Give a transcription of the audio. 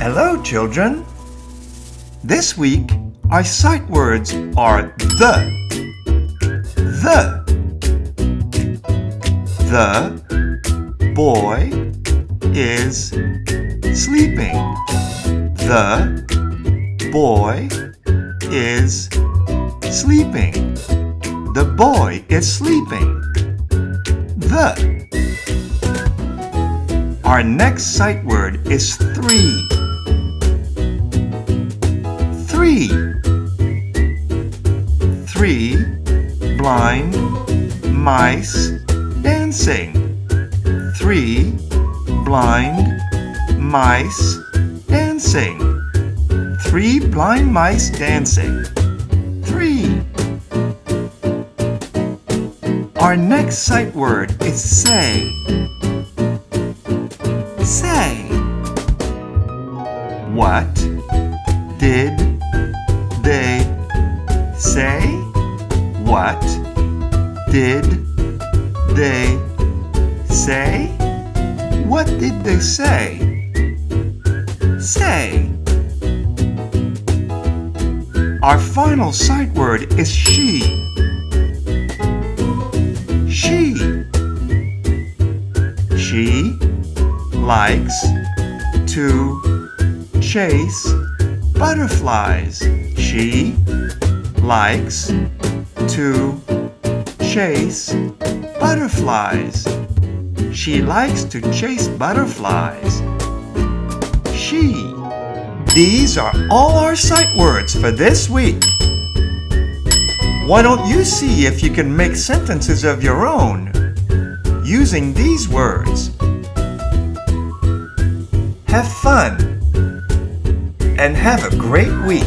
Hello, children. This week, our sight words are the. The boy is sleeping. The boy is sleeping. The boy is sleeping. Our next sight word is three. Three blind mice dancing. Three blind mice dancing. Three blind mice dancing. Three. Our next sight word is say. Say. What did they say? What did they say? What did they say? Say. Our final sight word is she. She likes to chase butterflies. She likes to chase butterflies. She likes to chase butterflies. She. These are all our sight words for this week. Why don't you see if you can make sentences of your own using these words? Have fun and have a great week.